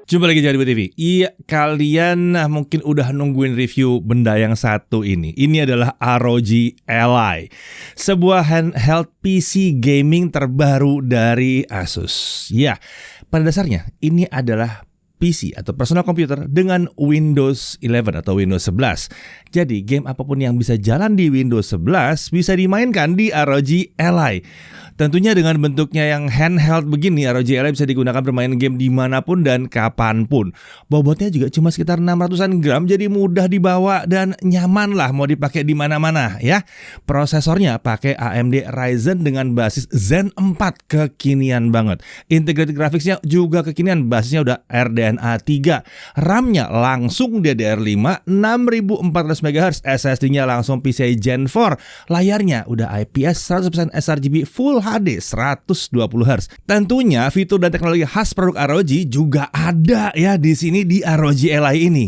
Jumpa lagi di TV. Iya, kalian mungkin udah nungguin review benda yang satu ini. Ini adalah ROG Ally, sebuah handheld PC gaming terbaru dari Asus. Ya, pada dasarnya ini adalah PC atau personal computer dengan Windows 11 atau Windows 11. Jadi game apapun yang bisa jalan di Windows 11 bisa dimainkan di ROG Ally. Tentunya dengan bentuknya yang handheld begini, ROG Ally bisa digunakan bermain game dimanapun dan kapanpun. Bobotnya juga cuma sekitar 600-an gram, jadi mudah dibawa dan nyaman lah mau dipakai di mana-mana ya. Prosesornya pakai AMD Ryzen dengan basis Zen 4, kekinian banget. Integrated graphicsnya juga kekinian, basisnya udah RDNA 3. RAM-nya langsung DDR5 6400 MHz, SSD-nya langsung PCIe Gen 4. Layarnya udah IPS 100% sRGB Full HD 120 Hz. Tentunya fitur dan teknologi khas produk ROG juga ada ya di sini di ROG Ally ini.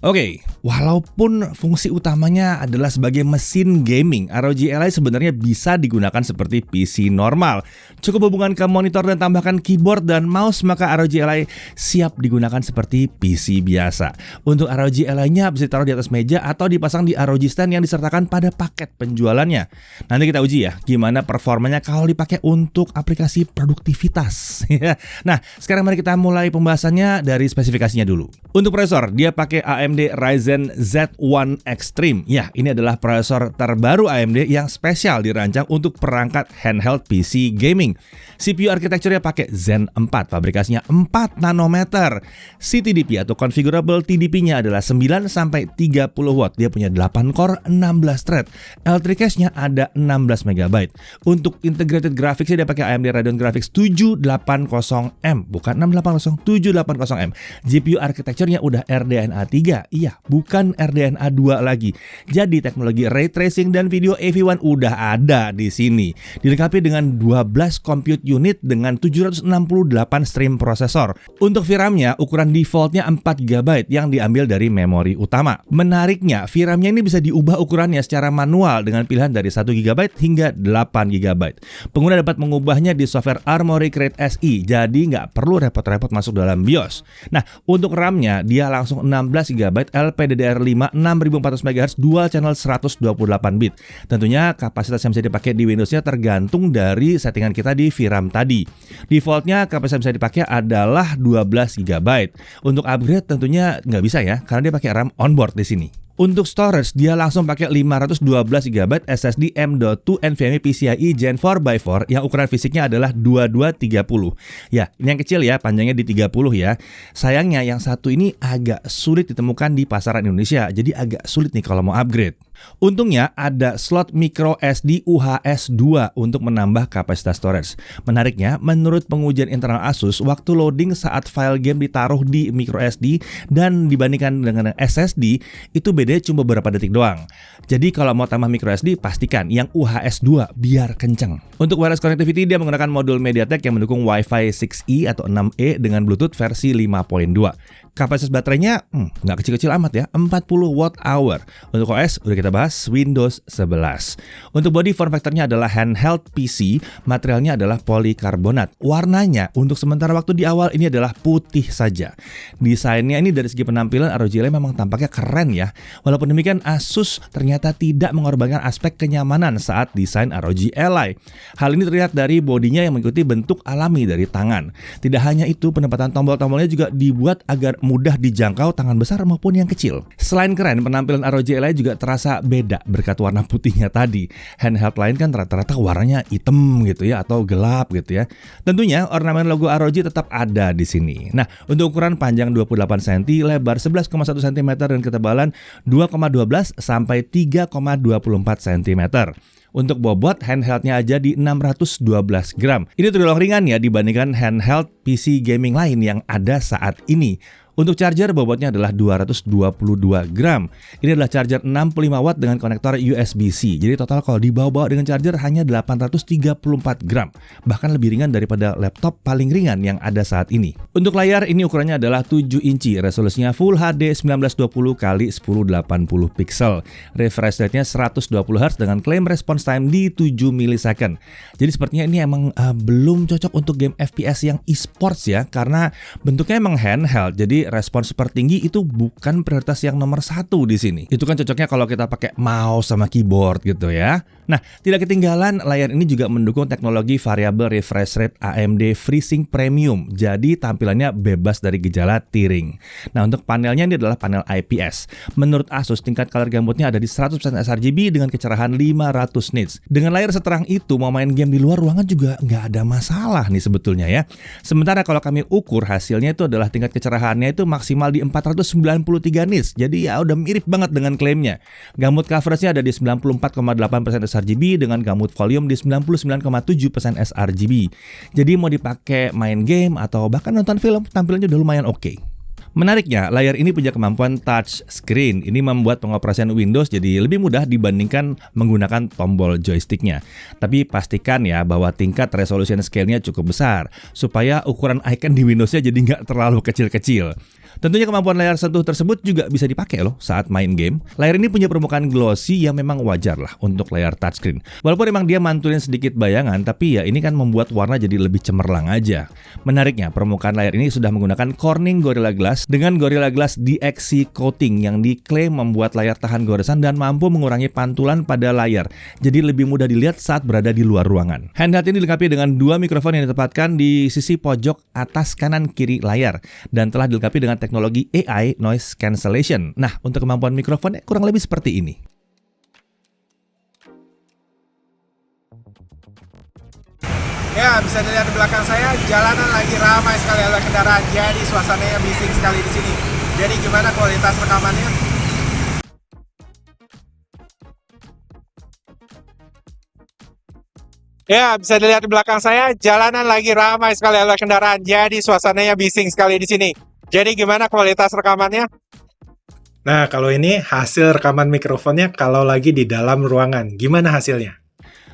Oke, walaupun fungsi utamanya adalah sebagai mesin gaming, ROG Ally sebenarnya bisa digunakan seperti PC normal. Cukup hubungkan ke monitor dan tambahkan keyboard dan mouse, maka ROG Ally siap digunakan seperti PC biasa. Untuk ROG Ally-nya bisa ditaruh di atas meja atau dipasang di ROG Stand yang disertakan pada paket penjualannya. Nanti kita uji ya, gimana performanya kalau dipakai untuk aplikasi produktivitas. Nah, sekarang mari kita mulai pembahasannya dari spesifikasinya dulu. Untuk prosesor, dia pakai AMD Ryzen Z1 Extreme. Ya, ini adalah prosesor terbaru AMD yang spesial dirancang untuk perangkat handheld PC gaming. CPU arsitekturnya pakai Zen 4, pabrikasinya 4 nanometer. CTDP atau configurable TDP-nya adalah 9 sampai 30 watt. Dia punya 8 core, 16 thread. L3 cache-nya ada 16 MB. Untuk integrated graphics-nya dia pakai AMD Radeon Graphics 780M, bukan 680, 780M. GPU arsitekturnya udah RDNA 3. Iya, bukan RDNA 2 lagi. Jadi teknologi ray tracing dan video AV1 udah ada di sini. Dilengkapi dengan 12 compute unit dengan 768 stream prosesor. Untuk VRAM-nya ukuran defaultnya 4 GB yang diambil dari memori utama. Menariknya, VRAM-nya ini bisa diubah ukurannya secara manual dengan pilihan dari 1 GB hingga 8 GB. Pengguna dapat mengubahnya di software Armoury Crate SE, jadi nggak perlu repot-repot masuk dalam BIOS. Nah, untuk RAM-nya dia langsung 16 GB LPDDR5 6400 MHz dual channel 128 bit. Tentunya kapasitas yang bisa dipakai di Windows-nya tergantung dari settingan kita di VRAM tadi. Defaultnya kapasitas yang bisa dipakai adalah 12 GB. Untuk upgrade tentunya nggak bisa ya, karena dia pakai RAM onboard di sini. Untuk storage, dia langsung pakai 512 GB SSD M.2 NVMe PCIe Gen 4x4 yang ukuran fisiknya adalah 2230. Ya, ini yang kecil ya, panjangnya di 30 ya. Sayangnya yang satu ini agak sulit ditemukan di pasaran Indonesia, jadi agak sulit nih kalau mau upgrade. Untungnya ada slot micro SD UHS 2 untuk menambah kapasitas storage. Menariknya, menurut pengujian internal Asus, waktu loading saat file game ditaruh di micro SD dan dibandingkan dengan SSD, itu bedanya cuma beberapa detik doang. Jadi kalau mau tambah micro SD, pastikan yang UHS 2 biar kenceng. Untuk wireless connectivity, dia menggunakan modul MediaTek yang mendukung Wi-Fi 6E atau 6E dengan Bluetooth versi 5.2. Kapasitas baterainya nggak kecil-kecil amat ya, 40 Wh. Untuk OS udah kita bahas, Windows 11. Untuk body form factor-nya adalah handheld PC, materialnya adalah polikarbonat. Warnanya untuk sementara waktu di awal ini adalah putih saja. Desainnya ini dari segi penampilan ROG Ally memang tampaknya keren ya. Walaupun demikian, Asus ternyata tidak mengorbankan aspek kenyamanan saat desain ROG Ally. Hal ini terlihat dari bodinya yang mengikuti bentuk alami dari tangan. Tidak hanya itu, penempatan tombol-tombolnya juga dibuat agar mudah dijangkau tangan besar maupun yang kecil. Selain keren, penampilan ROG Ally juga terasa beda berkat warna putihnya tadi. Handheld lain kan rata-rata warnanya hitam gitu ya, atau gelap gitu ya. Tentunya ornamen logo ROG tetap ada di sini. Nah, untuk ukuran panjang 28 cm, lebar 11,1 cm dan ketebalan 2,12 sampai 3,24 cm. Untuk bobot, handheldnya aja di 612 gram. Ini tergolong ringan ya dibandingkan handheld PC gaming lain yang ada saat ini. Untuk charger bobotnya adalah 222 gram. Ini adalah charger 65 watt dengan konektor USB-C. Jadi total kalau dibawa-bawa dengan charger hanya 834 gram. Bahkan lebih ringan daripada laptop paling ringan yang ada saat ini. Untuk layar ini ukurannya adalah 7 inci. Resolusinya Full HD 1920 x 1080 pixel. Refresh rate-nya 120 Hz dengan klaim response time di 7 millisecond. Jadi sepertinya ini emang belum cocok untuk game FPS yang e-sports ya, karena bentuknya emang handheld. Jadi respons super tinggi itu bukan prioritas yang nomor satu di sini. Itu kan cocoknya kalau kita pakai mouse sama keyboard gitu ya. Nah, tidak ketinggalan layar ini juga mendukung teknologi variable refresh rate AMD FreeSync Premium. Jadi tampilannya bebas dari gejala tearing. Nah, untuk panelnya ini adalah panel IPS. Menurut Asus, tingkat color gamutnya ada di 100% sRGB dengan kecerahan 500 nits. Dengan layar seterang itu, mau main game di luar ruangan juga nggak ada masalah nih sebetulnya ya. Sementara kalau kami ukur hasilnya itu adalah tingkat kecerahannya itu maksimal di 493 nits. Jadi ya udah mirip banget dengan klaimnya. Gamut coveragenya ada di 94,8% sRGB dengan gamut volume di 99,7% sRGB. Jadi mau dipakai main game atau bahkan nonton film, tampilannya udah lumayan oke. Menariknya, layar ini punya kemampuan touch screen. Ini membuat pengoperasian Windows jadi lebih mudah dibandingkan menggunakan tombol joysticknya. Tapi pastikan ya bahwa tingkat resolution scale-nya cukup besar, supaya ukuran icon di Windows-nya jadi nggak terlalu kecil-kecil. Tentunya kemampuan layar sentuh tersebut juga bisa dipakai loh saat main game. Layar ini punya permukaan glossy yang memang wajar lah untuk layar touchscreen. Walaupun emang dia mantulin sedikit bayangan, tapi ya ini kan membuat warna jadi lebih cemerlang aja. Menariknya, permukaan layar ini sudah menggunakan Corning Gorilla Glass dengan Gorilla Glass DXC coating yang diklaim membuat layar tahan goresan dan mampu mengurangi pantulan pada layar. Jadi lebih mudah dilihat saat berada di luar ruangan. Handheld ini dilengkapi dengan dua mikrofon yang ditempatkan di sisi pojok atas kanan kiri layar dan telah dilengkapi dengan teknologi AI Noise Cancellation. Nah, untuk kemampuan mikrofonnya kurang lebih seperti ini. Ya, bisa dilihat di belakang saya, jalanan lagi ramai sekali oleh kendaraan, jadi suasananya bising sekali di sini. Jadi gimana kualitas rekamannya? Ya, bisa dilihat di belakang saya, jalanan lagi ramai sekali oleh kendaraan, jadi suasananya bising sekali di sini. Jadi gimana kualitas rekamannya? Nah, kalau ini hasil rekaman mikrofonnya kalau lagi di dalam ruangan. Gimana hasilnya?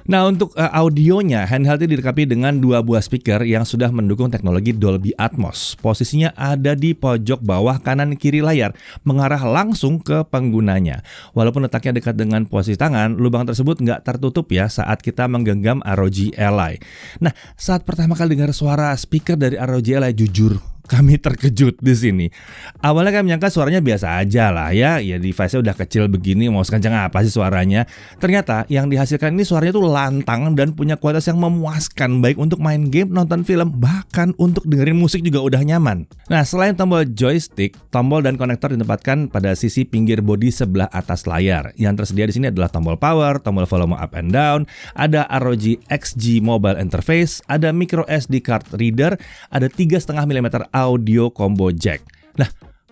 Nah, untuk audionya, handheld ini dilengkapi dengan dua buah speaker yang sudah mendukung teknologi Dolby Atmos. Posisinya ada di pojok bawah kanan kiri layar, mengarah langsung ke penggunanya. Walaupun letaknya dekat dengan posisi tangan, lubang tersebut nggak tertutup ya saat kita menggenggam ROG Ally. Nah, saat pertama kali dengar suara speaker dari ROG Ally, jujur kami terkejut di sini. Awalnya kami menyangka suaranya biasa aja lah ya device-nya udah kecil begini, mau sekencang apa sih suaranya. Ternyata yang dihasilkan ini suaranya tuh lantang dan punya kualitas yang memuaskan, baik untuk main game, nonton film, bahkan untuk dengerin musik juga udah nyaman. Nah, selain tombol joystick, tombol dan konektor ditempatkan pada sisi pinggir bodi sebelah atas layar. Yang tersedia di sini adalah tombol power, tombol volume up and down, ada ROG XG Mobile Interface, ada micro SD card reader, ada 3,5 mm audio combo jack. Nah,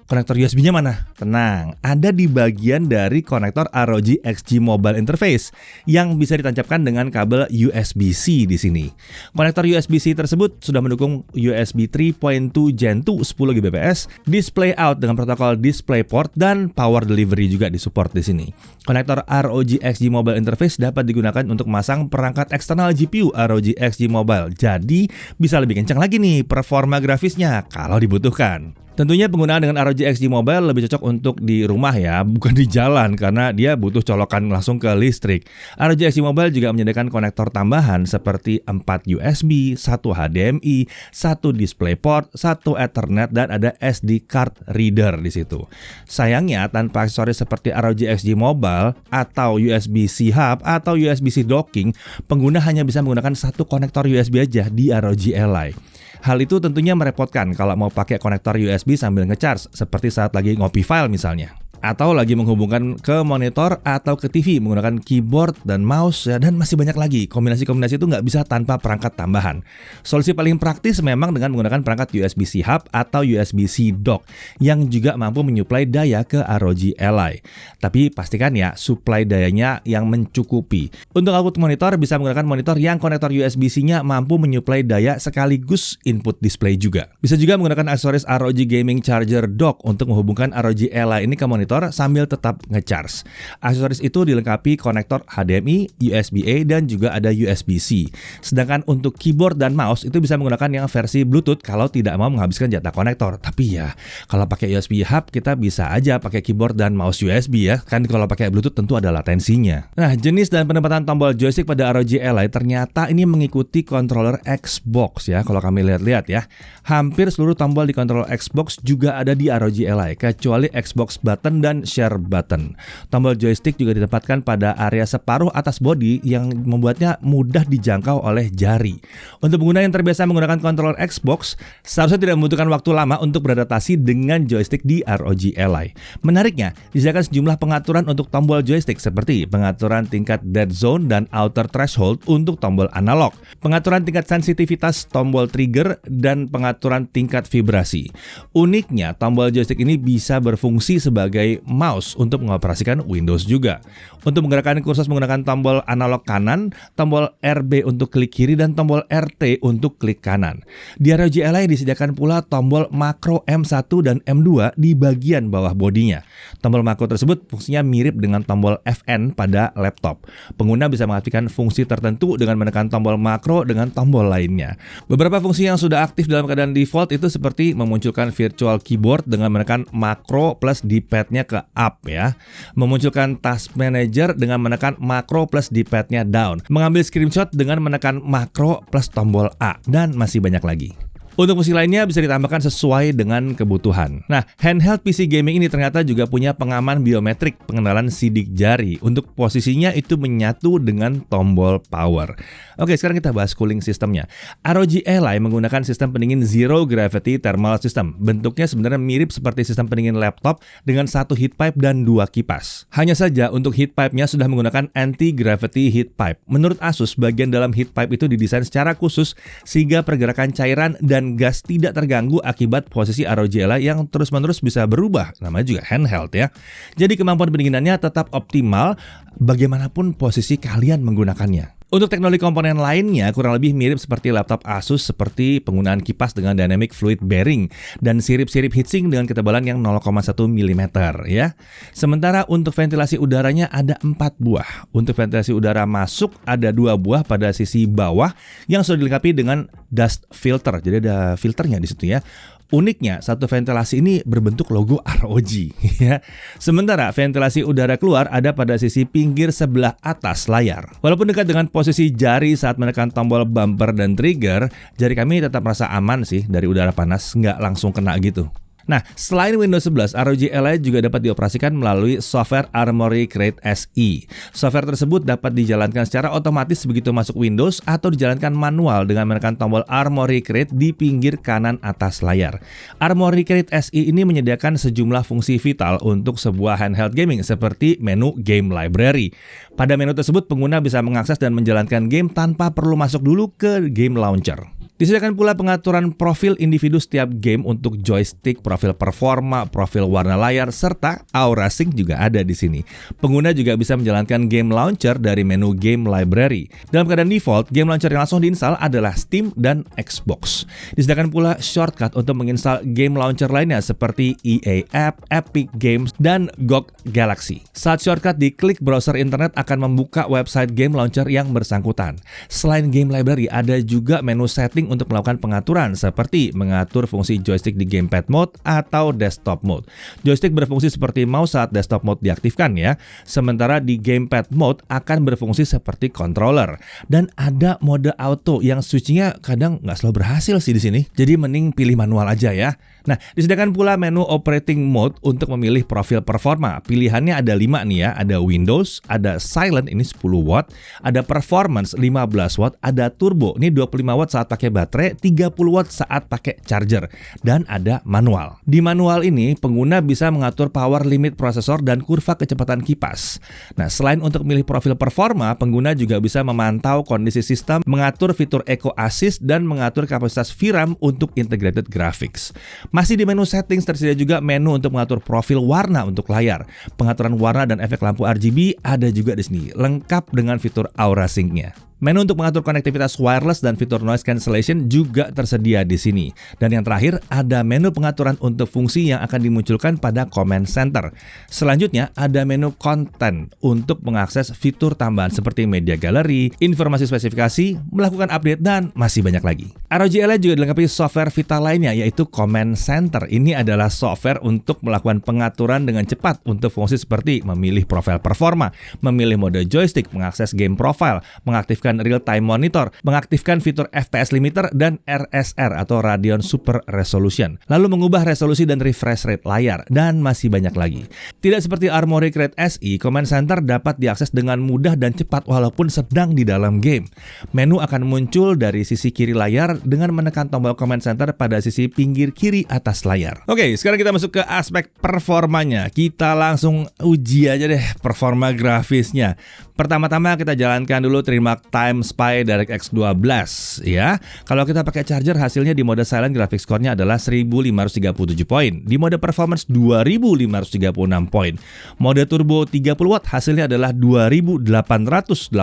konektor USB-nya mana? Tenang, ada di bagian dari konektor ROG XG Mobile Interface yang bisa ditancapkan dengan kabel USB-C di sini. Konektor USB-C tersebut sudah mendukung USB 3.2 Gen 2 10 Gbps, display out dengan protokol DisplayPort dan power delivery juga disupport di sini. Konektor ROG XG Mobile Interface dapat digunakan untuk memasang perangkat eksternal GPU ROG XG Mobile. Jadi bisa lebih kencang lagi nih performa grafisnya kalau dibutuhkan. Tentunya penggunaan dengan ROG XG Mobile lebih cocok untuk di rumah ya, bukan di jalan karena dia butuh colokan langsung ke listrik. ROG XG Mobile juga menyediakan konektor tambahan seperti 4 USB, 1 HDMI, 1 DisplayPort, 1 Ethernet dan ada SD card reader di situ. Sayangnya tanpa aksesoris seperti ROG XG Mobile atau USB-C hub atau USB-C docking, pengguna hanya bisa menggunakan satu konektor USB aja di ROG Ally. Hal itu tentunya merepotkan kalau mau pakai konektor USB sambil ngecharge, seperti saat lagi ngopi file misalnya. atau lagi menghubungkan ke monitor atau ke TV menggunakan keyboard dan mouse ya, dan masih banyak lagi. Kombinasi-kombinasi itu nggak bisa tanpa perangkat tambahan. Solusi paling praktis memang dengan menggunakan perangkat USB-C hub atau USB-C dock yang juga mampu menyuplai daya ke ROG Ally. Tapi pastikan ya suplai dayanya yang mencukupi. Untuk output monitor bisa menggunakan monitor yang konektor USB-C-nya mampu menyuplai daya sekaligus input display juga. Bisa juga menggunakan aksesoris ROG Gaming Charger Dock untuk menghubungkan ROG Ally ini ke monitor sambil tetap ngecharge. Aksesoris itu dilengkapi konektor HDMI, USB-A, dan juga ada USB-C. Sedangkan untuk keyboard dan mouse itu bisa menggunakan yang versi Bluetooth kalau tidak mau menghabiskan jatah konektor. Tapi ya, kalau pakai USB hub kita bisa aja pakai keyboard dan mouse USB ya. Kan kalau pakai Bluetooth tentu ada latensinya. Nah, jenis dan penempatan tombol joystick pada ROG Ally ternyata ini mengikuti controller Xbox ya. Kalau kami lihat-lihat ya, hampir seluruh tombol di controller Xbox juga ada di ROG Ally, kecuali Xbox button dan share button. Tombol joystick juga ditempatkan pada area separuh atas bodi yang membuatnya mudah dijangkau oleh jari. Untuk pengguna yang terbiasa menggunakan controller Xbox, seharusnya tidak membutuhkan waktu lama untuk beradaptasi dengan joystick di ROG Ally. Menariknya, disediakan sejumlah pengaturan untuk tombol joystick seperti pengaturan tingkat dead zone dan outer threshold untuk tombol analog, pengaturan tingkat sensitivitas tombol trigger, dan pengaturan tingkat vibrasi. Uniknya, tombol joystick ini bisa berfungsi sebagai mouse untuk mengoperasikan Windows juga. Untuk menggerakkan kursus menggunakan tombol analog kanan, tombol RB untuk klik kiri, dan tombol RT untuk klik kanan. Di ROG Ally disediakan pula tombol makro M1 dan M2 di bagian bawah bodinya. Tombol makro tersebut fungsinya mirip dengan tombol FN pada laptop. Pengguna bisa mengaktifkan fungsi tertentu dengan menekan tombol makro dengan tombol lainnya. Beberapa fungsi yang sudah aktif dalam keadaan default itu seperti memunculkan virtual keyboard dengan menekan makro plus D-pad-nya ke up ya, memunculkan task manager dengan menekan makro plus D-pad-nya down, mengambil screenshot dengan menekan makro plus tombol A, dan masih banyak lagi. Untuk fungsi lainnya bisa ditambahkan sesuai dengan kebutuhan. Nah, handheld PC gaming ini ternyata juga punya pengaman biometrik pengenalan sidik jari. Untuk posisinya itu menyatu dengan tombol power. Oke, sekarang kita bahas cooling sistemnya. ROG Ally menggunakan sistem pendingin Zero Gravity Thermal System. Bentuknya sebenarnya mirip seperti sistem pendingin laptop dengan satu heat pipe dan dua kipas. Hanya saja untuk heat pipe-nya sudah menggunakan anti-gravity heat pipe. Menurut Asus, bagian dalam heat pipe itu didesain secara khusus sehingga pergerakan cairan dan gas tidak terganggu akibat posisi ROG Ally yang terus-menerus bisa berubah. Namanya juga handheld ya. Jadi kemampuan pendinginannya tetap optimal bagaimanapun posisi kalian menggunakannya. Untuk teknologi komponen lainnya kurang lebih mirip seperti laptop Asus, seperti penggunaan kipas dengan dynamic fluid bearing dan sirip-sirip heatsink dengan ketebalan yang 0,1 mm ya. Sementara untuk ventilasi udaranya ada 4 buah. Untuk ventilasi udara masuk ada 2 buah pada sisi bawah yang sudah dilengkapi dengan dust filter. Jadi ada filternya di situ ya. Uniknya, satu ventilasi ini berbentuk logo ROG ya. Sementara ventilasi udara keluar ada pada sisi pinggir sebelah atas layar. Walaupun dekat dengan posisi jari saat menekan tombol bumper dan trigger, jari kami tetap merasa aman sih dari udara panas, nggak langsung kena gitu. Nah, selain Windows 11, ROG Ally juga dapat dioperasikan melalui software Armoury Crate SE. Software tersebut dapat dijalankan secara otomatis begitu masuk Windows atau dijalankan manual dengan menekan tombol Armoury Crate di pinggir kanan atas layar. Armoury Crate SE ini menyediakan sejumlah fungsi vital untuk sebuah handheld gaming seperti menu Game Library. Pada menu tersebut, pengguna bisa mengakses dan menjalankan game tanpa perlu masuk dulu ke Game Launcher. Disediakan pula pengaturan profil individu setiap game untuk joystick, profil performa, profil warna layar, serta aura sync juga ada di sini. Pengguna juga bisa menjalankan game launcher dari menu Game Library. Dalam keadaan default, game launcher yang langsung diinstal adalah Steam dan Xbox. Disediakan pula shortcut untuk menginstal game launcher lainnya seperti EA App, Epic Games, dan GOG Galaxy. Saat shortcut diklik, browser internet akan membuka website game launcher yang bersangkutan. Selain Game Library, ada juga menu setting untuk melakukan pengaturan seperti mengatur fungsi joystick di gamepad mode atau desktop mode. Joystick berfungsi seperti mouse saat desktop mode diaktifkan ya, sementara di gamepad mode akan berfungsi seperti controller. Dan ada mode auto yang switchingnya kadang nggak selalu berhasil sih di sini. Jadi mending pilih manual aja ya. Nah, disediakan pula menu operating mode untuk memilih profil performa. Pilihannya ada 5 nih ya, ada Windows, ada Silent ini 10 watt, ada Performance 15 watt, ada Turbo ini 25 watt saat pakai baterai, 30 watt saat pakai charger, dan ada manual. Di manual ini, pengguna bisa mengatur power limit prosesor dan kurva kecepatan kipas. Nah, selain untuk milih profil performa, pengguna juga bisa memantau kondisi sistem, mengatur fitur Eco Assist, dan mengatur kapasitas VRAM untuk integrated graphics. Masih di menu settings, tersedia juga menu untuk mengatur profil warna untuk layar. Pengaturan warna dan efek lampu RGB ada juga di sini, lengkap dengan fitur Aura Sync-nya. Menu untuk mengatur konektivitas wireless dan fitur noise cancellation juga tersedia di sini. Dan yang terakhir, ada menu pengaturan untuk fungsi yang akan dimunculkan pada command center. Selanjutnya, ada menu content untuk mengakses fitur tambahan seperti media gallery, informasi spesifikasi, melakukan update, dan masih banyak lagi. ROG Ally juga dilengkapi software vital lainnya, yaitu command center. Ini adalah software untuk melakukan pengaturan dengan cepat untuk fungsi seperti memilih profil performa, memilih mode joystick, mengakses game profile, mengaktifkan real-time monitor, mengaktifkan fitur FPS limiter, dan RSR atau Radeon Super Resolution, lalu mengubah resolusi dan refresh rate layar, dan masih banyak lagi. Tidak seperti Armoury Crate SE, Command Center dapat diakses dengan mudah dan cepat walaupun sedang di dalam game. Menu akan muncul dari sisi kiri layar dengan menekan tombol Command Center pada sisi pinggir kiri atas layar. Oke, sekarang kita masuk ke aspek performanya. Kita langsung uji aja deh performa grafisnya. Pertama-tama kita jalankan dulu Trimark Time Spy DirectX 12 ya. Kalau kita pakai charger, hasilnya di mode silent graphics score-nya adalah 1537 poin. Di mode performance 2536 poin. Mode turbo 30 watt hasilnya adalah 2883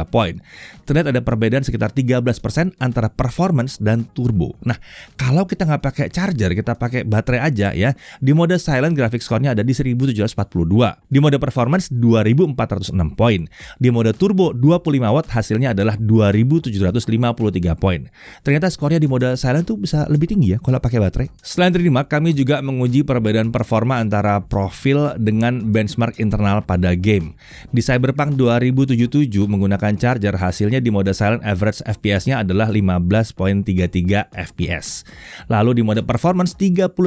poin. Terlihat ada perbedaan sekitar 13% antara performance dan turbo. Nah, kalau kita nggak pakai charger, kita pakai baterai aja ya. Di mode silent graphics score-nya ada di 1742. Di mode performance 2406 poin. Di mode turbo 25 watt hasilnya adalah 2753 poin. Ternyata skornya di mode silent tuh bisa lebih tinggi ya kalau pakai baterai. Selain Trimark, kami juga menguji perbedaan performa antara profil dengan benchmark internal pada game. Di Cyberpunk 2077 menggunakan charger, hasilnya di mode silent average FPS-nya adalah 15.33 FPS. Lalu di mode performance 39,39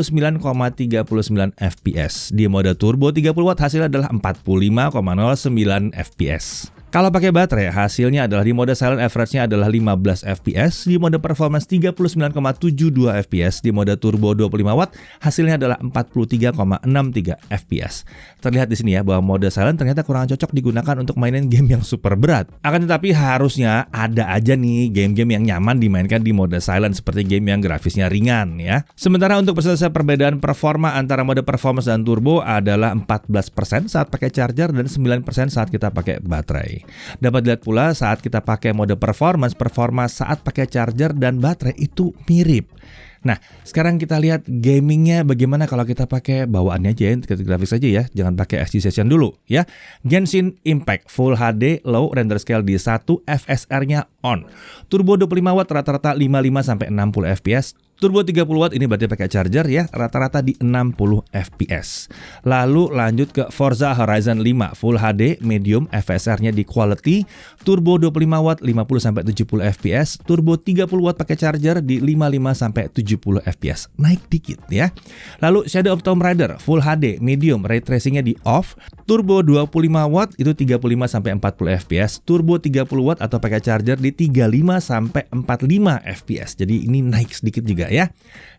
FPS. Di mode turbo 30 watt hasilnya adalah 45,09 FPS. Kalau pakai baterai, hasilnya adalah di mode silent average-nya adalah 15 fps, di mode performance 39,72 fps, di mode turbo 25 watt hasilnya adalah 43,63 fps. Terlihat di sini ya bahwa mode silent ternyata kurang cocok digunakan untuk mainin game yang super berat. Akan tetapi harusnya ada aja nih game-game yang nyaman dimainkan di mode silent seperti game yang grafisnya ringan ya. Sementara untuk persentase perbedaan performa antara mode performance dan turbo adalah 14% saat pakai charger dan 9% saat kita pakai baterai. Dapat dilihat pula saat kita pakai mode performance, performa saat pakai charger dan baterai itu mirip. Nah, sekarang kita lihat gamingnya bagaimana kalau kita pakai bawaannya aja ya, grafis aja ya, jangan pakai SD Session dulu ya. Genshin Impact Full HD Low Render Scale di 1, FSR-nya on. Turbo 25 watt rata-rata 55 sampai 60 fps. Turbo 30 watt ini berarti pakai charger ya, rata-rata di 60 fps. Lalu lanjut ke Forza Horizon 5 Full HD Medium, FSR-nya di Quality. Turbo 25 watt 50 sampai 70 fps. Turbo 30 watt pakai charger di 55 sampai 70 fps. Naik dikit ya. Lalu Shadow of Tomb Raider Full HD Medium, ray tracing-nya di off. Turbo 25 watt itu 35 sampai 40 fps. Turbo 30 watt atau pakai charger di 35 sampai 45 fps. Jadi ini naik sedikit juga ya.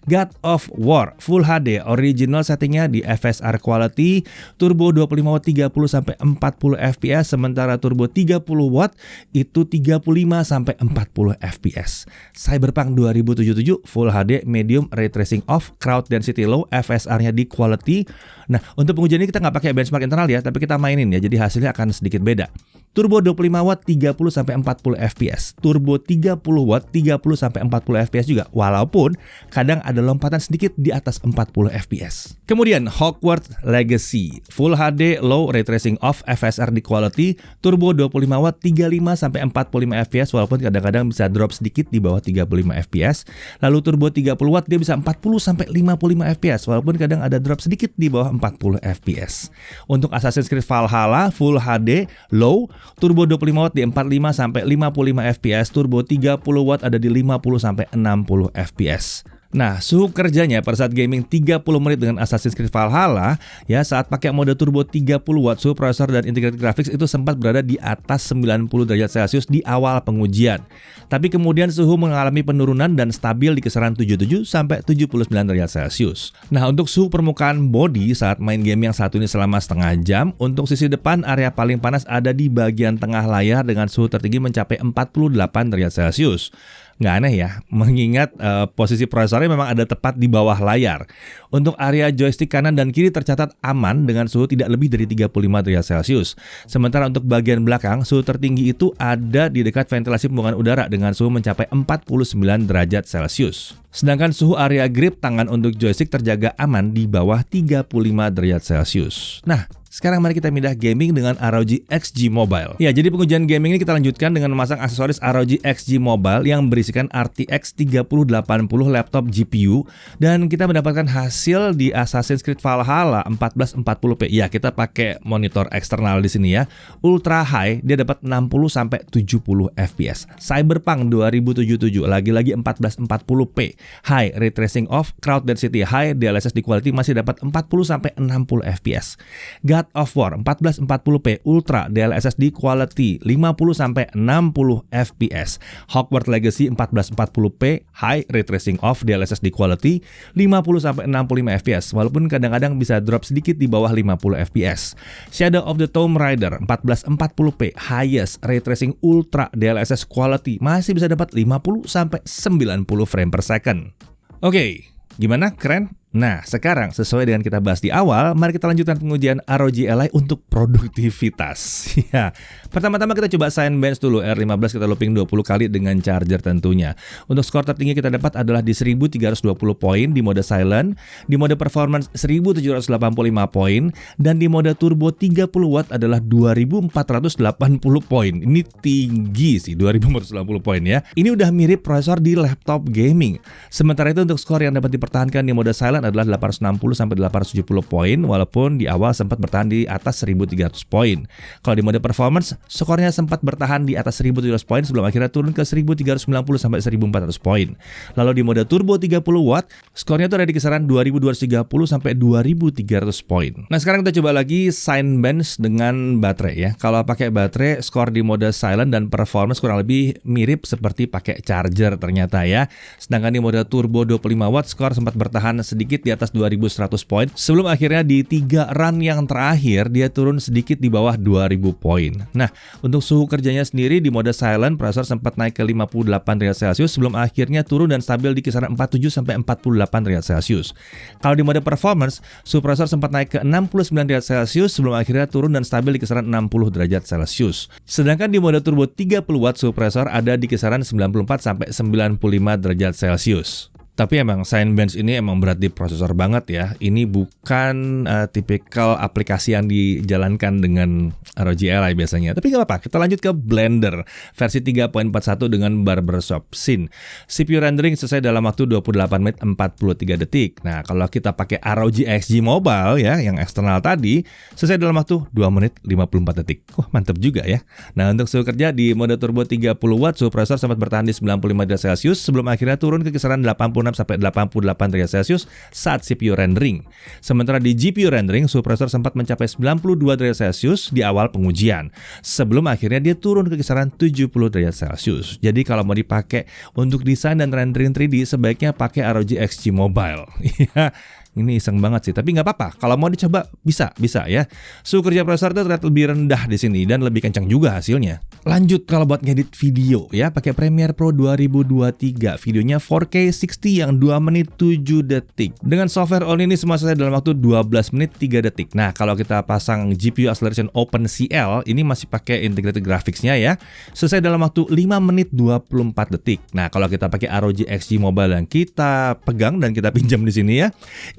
God of War Full HD original settingnya di FSR Quality. Turbo 25 watt 30 sampai 40 fps, sementara turbo 30 watt itu 35 sampai 40 fps. Cyberpunk 2077 Full HD Medium, ray tracing off, crowd density low, FSR-nya di Quality. Nah, untuk pengujian ini kita nggak pakai benchmark internal ya, tapi kita mainin ya, jadi hasilnya akan sedikit beda. Turbo 25 watt 30 sampai 40 fps. Turbo 30 watt 30 sampai 40 fps juga, walaupun kadang ada lompatan sedikit di atas 40 fps. Kemudian Hogwarts Legacy Full HD Low Ray Tracing Off, FSR di Quality. Turbo 25 watt 35 sampai 45 fps, walaupun kadang-kadang bisa drop sedikit di bawah 35 fps. Lalu turbo 30 watt dia bisa 40 sampai 55 fps, walaupun kadang ada drop sedikit di bawah 40 fps. Untuk Assassin's Creed Valhalla Full HD Low, turbo 25 watt di 45 sampai 55 fps, turbo 30 watt ada di 50 sampai 60 fps. Nah, suhu kerjanya pada saat gaming 30 menit dengan Assassin's Creed Valhalla, ya saat pakai mode turbo 30 watt, suhu prosesor dan integrated graphics itu sempat berada di atas 90 derajat Celcius di awal pengujian. Tapi kemudian suhu mengalami penurunan dan stabil di kisaran 77 sampai 79 derajat Celcius. Nah, untuk suhu permukaan body saat main game yang satu ini selama setengah jam, untuk sisi depan area paling panas ada di bagian tengah layar dengan suhu tertinggi mencapai 48 derajat Celcius. Nggak aneh ya, mengingat posisi prosesornya memang ada tepat di bawah layar. Untuk area joystick kanan dan kiri tercatat aman dengan suhu tidak lebih dari 35 derajat Celcius. Sementara untuk bagian belakang, suhu tertinggi itu ada di dekat ventilasi pembuangan udara dengan suhu mencapai 49 derajat Celcius. Sedangkan suhu area grip tangan untuk joystick terjaga aman di bawah 35 derajat Celcius. Nah, sekarang mari kita pindah gaming dengan ROG XG Mobile. Ya, jadi pengujian gaming ini kita lanjutkan dengan memasang aksesoris ROG XG Mobile yang berisikan RTX 3080 laptop GPU dan kita mendapatkan hasil di Assassin's Creed Valhalla 1440p. Ya, kita pakai monitor eksternal di sini ya. Ultra high dia dapat 60 sampai 70 fps. Cyberpunk 2077 lagi-lagi 1440p. High ray tracing off, crowd density high, DLSS di quality masih dapat 40 sampai 60 fps. God of War 1440p Ultra DLSS di quality 50 sampai 60 fps. Hogwarts Legacy 1440p High ray tracing off DLSS di quality 50 sampai 65 fps walaupun kadang-kadang bisa drop sedikit di bawah 50 fps. Shadow of the Tomb Raider 1440p Highest ray tracing Ultra DLSS quality masih bisa dapat 50 sampai 90 frame per second. Oke, gimana? Keren? Nah, sekarang sesuai dengan kita bahas di awal, mari kita lanjutkan pengujian ROG Ally untuk produktivitas. Ya, pertama-tama kita coba Cinebench dulu, R15 kita looping 20 kali dengan charger tentunya. Untuk skor tertinggi kita dapat adalah di 1320 poin di mode silent, di mode performance 1785 poin, dan di mode turbo 30 watt adalah 2480 poin. Ini tinggi sih, 2480 poin ya. Ini udah mirip prosesor di laptop gaming. Sementara itu untuk skor yang dapat dipertahankan di mode silent adalah 860 sampai 870 poin walaupun di awal sempat bertahan di atas 1300 poin. Kalau di mode performance, skornya sempat bertahan di atas 1700 poin sebelum akhirnya turun ke 1390 sampai 1400 poin. Lalu di mode turbo 30 watt, skornya itu ada di kisaran 2230 sampai 2300 poin. Nah, sekarang kita coba lagi Cinebench dengan baterai ya. Kalau pakai baterai, skor di mode silent dan performance kurang lebih mirip seperti pakai charger ternyata ya. Sedangkan di mode turbo 25 watt, skor sempat bertahan sedikit di atas 2100 poin sebelum akhirnya di 3 run yang terakhir dia turun sedikit di bawah 2000 poin. Nah, untuk suhu kerjanya sendiri di mode silent prosesor sempat naik ke 58 derajat Celcius sebelum akhirnya turun dan stabil di kisaran 47 sampai 48 derajat Celcius. Kalau di mode performance, suhu prosesor sempat naik ke 69 derajat Celcius sebelum akhirnya turun dan stabil di kisaran 60 derajat Celcius. Sedangkan di mode turbo 30 watt suhu prosesor ada di kisaran 94 sampai 95 derajat Celcius. Tapi emang Cinebench ini emang berat di prosesor banget ya. Ini bukan tipikal aplikasi yang dijalankan dengan ROG Ally biasanya. Tapi gak apa-apa, kita lanjut ke Blender versi 3.41 dengan Barbershop Scene. CPU rendering selesai dalam waktu 28 menit 43 detik. Nah, kalau kita pakai ROG XG Mobile ya, yang eksternal tadi, selesai dalam waktu 2 menit 54 detik. Wah, mantep juga ya. Nah, untuk suhu kerja di mode turbo 30 watt, suhu prosesor sempat bertahan di 95 derajat Celcius sebelum akhirnya turun ke kisaran 86 sampai 88 derajat Celcius saat CPU rendering. Sementara di GPU rendering, suhu prosesor sempat mencapai 92 derajat Celcius di awal pengujian. Sebelum akhirnya dia turun ke kisaran 70 derajat Celcius. Jadi kalau mau dipakai untuk desain dan rendering 3D, sebaiknya pakai ROG XG Mobile. Ini iseng banget sih, tapi nggak apa-apa. Kalau mau dicoba bisa ya. Suhu kerja prosesor itu terlihat lebih rendah di sini dan lebih kencang juga hasilnya. Lanjut kalau buat ngedit video ya, pakai Premiere Pro 2023. Videonya 4K 60 yang 2 menit 7 detik. Dengan software on ini semua selesai dalam waktu 12 menit 3 detik. Nah, kalau kita pasang GPU Acceleration OpenCL, ini masih pakai integrated graphics-nya ya. Selesai dalam waktu 5 menit 24 detik. Nah, kalau kita pakai ROG XG Mobile yang kita pegang dan kita pinjam di sini ya,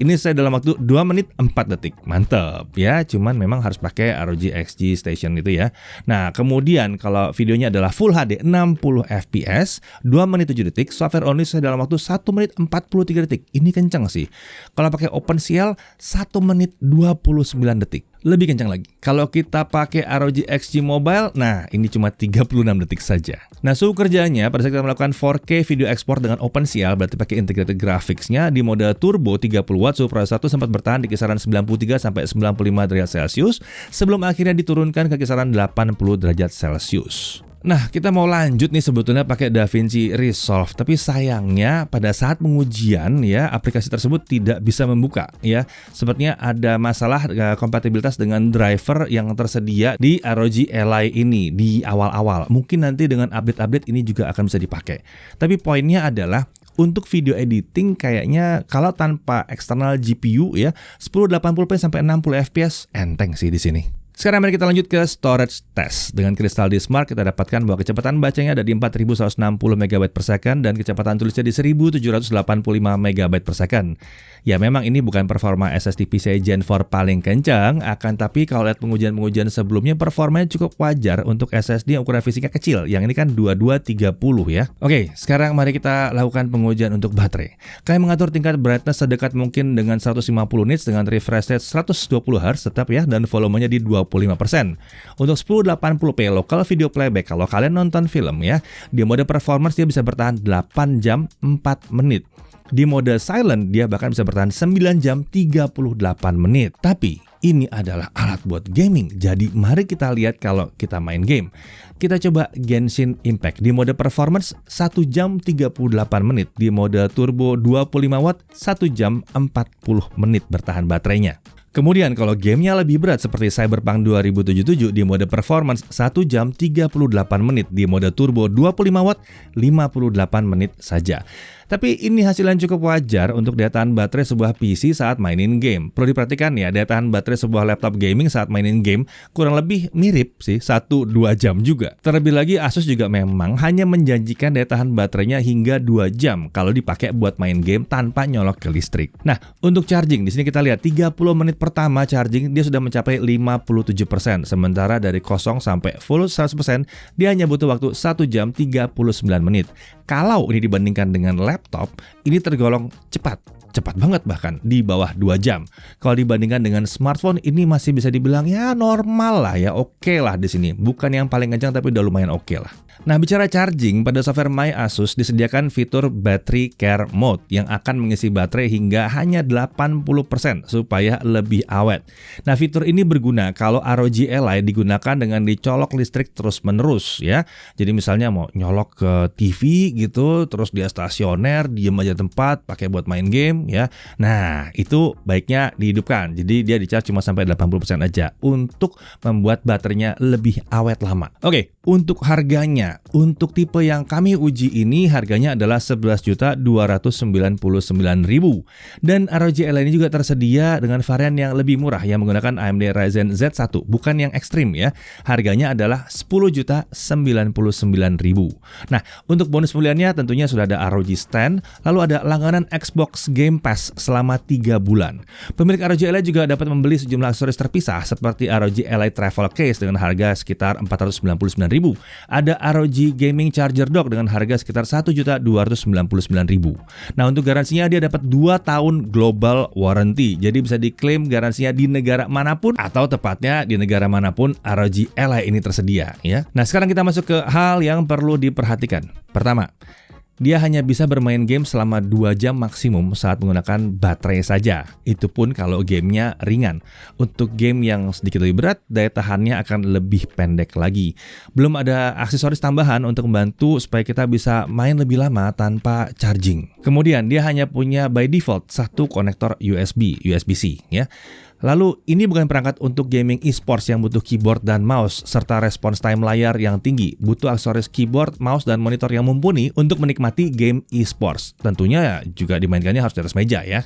ini saya dalam waktu 2 menit 4 detik. Mantap ya, cuman memang harus pakai ROG XG Station itu ya. Nah, kemudian kalau videonya adalah Full HD 60 fps 2 menit 7 detik, software only saya dalam waktu 1 menit 43 detik. Ini kencang sih. Kalau pakai OpenCL 1 menit 29 detik. lebih kencang lagi. Kalau kita pakai ROG XG Mobile, nah ini cuma 36 detik saja. Nah, suhu kerjanya pada saat kita melakukan 4K video export dengan OpenCL, berarti pakai integrated graphics-nya, di mode turbo 30 watt, suhu prosesor itu sempat bertahan di kisaran 93 sampai 95 derajat Celcius sebelum akhirnya diturunkan ke kisaran 80 derajat Celcius. Nah, kita mau lanjut nih sebetulnya pakai DaVinci Resolve, tapi sayangnya pada saat pengujian ya aplikasi tersebut tidak bisa membuka ya. Sepertinya ada masalah kompatibilitas dengan driver yang tersedia di ROG Ally ini di awal-awal. Mungkin nanti dengan update-update ini juga akan bisa dipakai. Tapi poinnya adalah untuk video editing kayaknya kalau tanpa eksternal GPU ya 1080p sampai 60 fps enteng sih di sini. Sekarang mari kita lanjut ke storage test. Dengan Crystal Disk Mark kita dapatkan bahwa kecepatan bacanya ada di 4160 MB per second dan kecepatan tulisnya di 1785 MB per second. Ya memang ini bukan performa SSD PCIe Gen 4 paling kencang, akan tapi kalau lihat pengujian-pengujian sebelumnya performanya cukup wajar untuk SSD yang ukuran fisiknya kecil. Yang ini kan 2230 ya. Oke, sekarang mari kita lakukan pengujian untuk baterai. Kalian mengatur tingkat brightness sedekat mungkin dengan 150 nits dengan refresh rate 120 Hz tetap ya dan volumenya di 25%. Untuk 1080p local video playback kalau kalian nonton film ya, di mode performance dia bisa bertahan 8 jam 4 menit. Di mode silent dia bahkan bisa bertahan 9 jam 38 menit. Tapi ini adalah alat buat gaming. Jadi mari kita lihat kalau kita main game. Kita coba Genshin Impact di mode performance 1 jam 38 menit. Di mode turbo 25 watt 1 jam 40 menit bertahan baterainya. Kemudian kalau gamenya lebih berat seperti Cyberpunk 2077 di mode performance 1 jam 38 menit, di mode turbo 25 watt 58 menit saja. Tapi ini hasil yang cukup wajar untuk daya tahan baterai sebuah PC saat mainin game. Perlu diperhatikan ya, daya tahan baterai sebuah laptop gaming saat mainin game kurang lebih mirip sih, 1-2 jam juga. Terlebih lagi Asus juga memang hanya menjanjikan daya tahan baterainya hingga 2 jam kalau dipakai buat main game tanpa nyolok ke listrik. Nah, untuk charging di sini kita lihat 30 menit pertama charging dia sudah mencapai 57%, sementara dari kosong sampai full 100% dia hanya butuh waktu 1 jam 39 menit. Kalau ini dibandingkan dengan laptop, ini tergolong cepat banget bahkan di bawah 2 jam. Kalau dibandingkan dengan smartphone ini masih bisa dibilang ya normal lah ya, oke lah di sini. Bukan yang paling kencang tapi udah lumayan oke lah. Nah, bicara charging, pada software My Asus disediakan fitur Battery Care Mode yang akan mengisi baterai hingga hanya 80% supaya lebih awet. Nah, fitur ini berguna kalau ROG Ally digunakan dengan dicolok listrik terus-menerus ya. Jadi misalnya mau nyolok ke TV gitu, terus dia stasioner, diem aja tempat, pakai buat main game ya. Nah, itu baiknya dihidupkan. Jadi dia di-charge cuma sampai 80% aja untuk membuat baterainya lebih awet lama. Oke, untuk harganya, untuk tipe yang kami uji ini harganya adalah 11.299.000 dan ROG Ally ini juga tersedia dengan varian yang lebih murah yang menggunakan AMD Ryzen Z1, bukan yang ekstrim ya. Harganya adalah 10.099.000. Nah, untuk bonus pembeliannya tentunya sudah ada ROG Stand, lalu ada langganan Xbox Game Pass selama 3 bulan. Pemilik ROG Ally juga dapat membeli sejumlah aksesoris terpisah seperti ROG Ally Travel Case dengan harga sekitar 499.000. Ada ROG Gaming Charger Dock dengan harga sekitar 1.299.000. Nah, untuk garansinya dia dapat 2 tahun global warranty. Jadi bisa diklaim garansinya di negara manapun atau tepatnya di negara manapun ROG Ally ini tersedia ya. Nah, sekarang kita masuk ke hal yang perlu diperhatikan. Pertama, dia hanya bisa bermain game selama 2 jam maksimum saat menggunakan baterai saja. Itu pun kalau gamenya ringan. Untuk game yang sedikit lebih berat, daya tahannya akan lebih pendek lagi. Belum ada aksesoris tambahan untuk membantu supaya kita bisa main lebih lama tanpa charging. Kemudian dia hanya punya by default satu konektor USB-C ya. Lalu ini bukan perangkat untuk gaming esports yang butuh keyboard dan mouse serta respons time layar yang tinggi. Butuh aksesoris keyboard, mouse, dan monitor yang mumpuni untuk menikmati game esports. Tentunya juga dimainkannya harus di atas meja ya.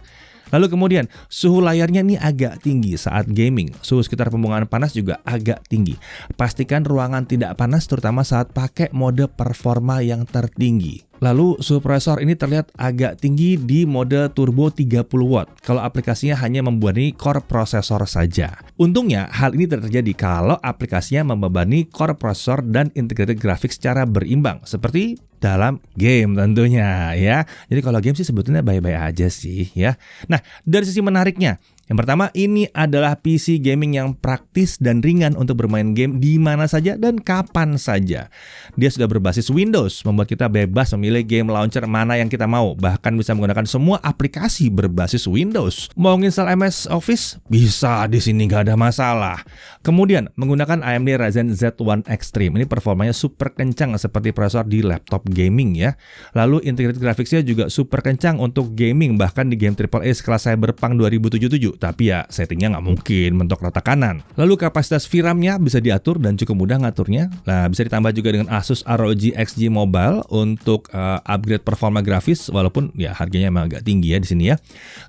Lalu kemudian suhu layarnya ini agak tinggi saat gaming. Suhu sekitar pembungkaman panas juga agak tinggi. Pastikan ruangan tidak panas terutama saat pakai mode performa yang tertinggi. Lalu suhu prosesor ini terlihat agak tinggi di mode turbo 30 watt kalau aplikasinya hanya membebani core prosesor saja. Untungnya hal ini tidak terjadi kalau aplikasinya membebani core prosesor dan integrated graphics secara berimbang seperti dalam game tentunya ya. Jadi kalau game sih sebetulnya baik-baik aja sih ya. Nah, dari sisi menariknya, Yang pertama, ini adalah PC gaming yang praktis dan ringan untuk bermain game di mana saja dan kapan saja. Dia sudah berbasis Windows, membuat kita bebas memilih game launcher mana yang kita mau, bahkan bisa menggunakan semua aplikasi berbasis Windows. Mau install MS Office? Bisa di sini, nggak ada masalah. Kemudian, menggunakan AMD Ryzen Z1 Extreme. Ini performanya super kencang seperti prosesor di laptop gaming ya. Lalu integrated graphics-nya juga super kencang untuk gaming, bahkan di game AAA sekelas Cyberpunk 2077. Tapi ya settingnya nggak mungkin mentok rata kanan. Lalu kapasitas VRAM-nya bisa diatur dan cukup mudah ngaturnya. Nah, bisa ditambah juga dengan Asus ROG XG Mobile untuk upgrade performa grafis, walaupun ya harganya emang agak tinggi ya di sini ya.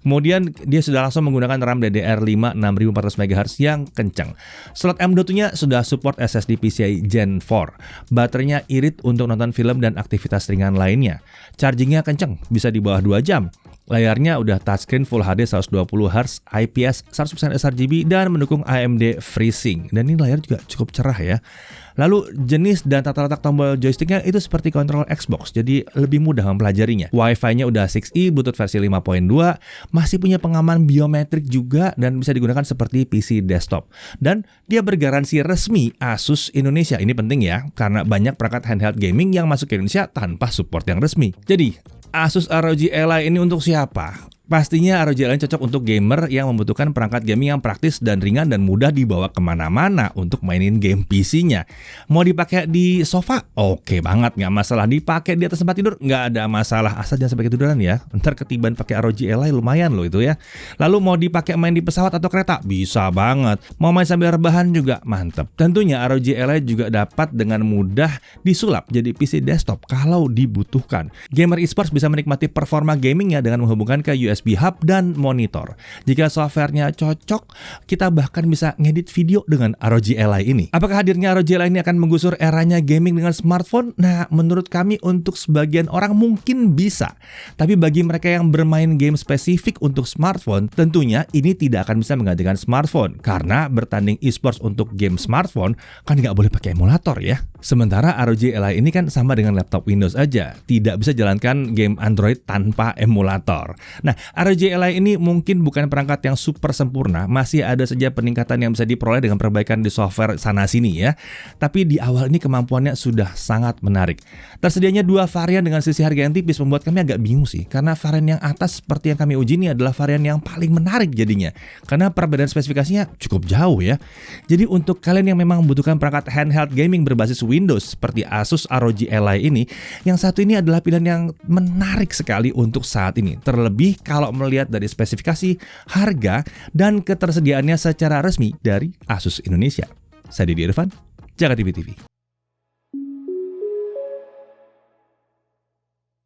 Kemudian dia sudah langsung menggunakan RAM DDR5 6400 MHz yang kencang. Slot M.2-nya sudah support SSD PCIe Gen 4. Baterainya irit untuk nonton film dan aktivitas ringan lainnya. Chargingnya kencang, bisa di bawah 2 jam. Layarnya udah touchscreen Full HD 120Hz, IPS 100% sRGB dan mendukung AMD FreeSync. Dan ini layar juga cukup cerah ya. Lalu jenis dan tata letak tombol joysticknya itu seperti kontrol Xbox, jadi lebih mudah mempelajarinya. Wi-Fi-nya udah 6E, Bluetooth versi 5.2, masih punya pengaman biometrik juga dan bisa digunakan seperti PC desktop. Dan dia bergaransi resmi Asus Indonesia. Ini penting ya, karena banyak perangkat handheld gaming yang masuk ke Indonesia tanpa support yang resmi. Jadi, Asus ROG Ally ini untuk siapa? Pastinya ROG Ally cocok untuk gamer yang membutuhkan perangkat gaming yang praktis dan ringan dan mudah dibawa kemana-mana untuk mainin game PC-nya. Mau dipakai di sofa? Oke banget, nggak masalah. Dipakai di atas tempat tidur? Nggak ada masalah. Asal jangan sampai ketiduran ya. Ntar ketiban pakai ROG Ally lumayan loh itu ya. Lalu mau dipakai main di pesawat atau kereta? Bisa banget. Mau main sambil rebahan juga? Mantep. Tentunya ROG Ally juga dapat dengan mudah disulap jadi PC desktop kalau dibutuhkan. Gamer esports bisa menikmati performa gamingnya dengan menghubungkan ke USB hub dan monitor. Jika softwarenya cocok, kita bahkan bisa ngedit video dengan ROG Ally ini. Apakah hadirnya ROG Ally ini akan menggusur eranya gaming dengan smartphone? Nah, menurut kami untuk sebagian orang mungkin bisa. Tapi bagi mereka yang bermain game spesifik untuk smartphone, tentunya ini tidak akan bisa menggantikan smartphone. Karena bertanding esports untuk game smartphone, kan nggak boleh pakai emulator ya. Sementara ROG Ally ini kan sama dengan laptop Windows aja. Tidak bisa jalankan game Android tanpa emulator. Nah, ROG Ally ini mungkin bukan perangkat yang super sempurna, masih ada saja peningkatan yang bisa diperoleh dengan perbaikan di software sana-sini ya. Tapi di awal ini kemampuannya sudah sangat menarik. Tersedianya 2 varian dengan sisi harga yang tipis membuat kami agak bingung sih, karena varian yang atas seperti yang kami uji ini adalah varian yang paling menarik jadinya, karena perbedaan spesifikasinya cukup jauh ya. Jadi untuk kalian yang memang membutuhkan perangkat handheld gaming berbasis Windows seperti Asus ROG Ally ini, yang satu ini adalah pilihan yang menarik sekali untuk saat ini. Terlebih kalau melihat dari spesifikasi, harga, dan ketersediaannya secara resmi dari Asus Indonesia. Saya Didi Irfan, Jakarta TV.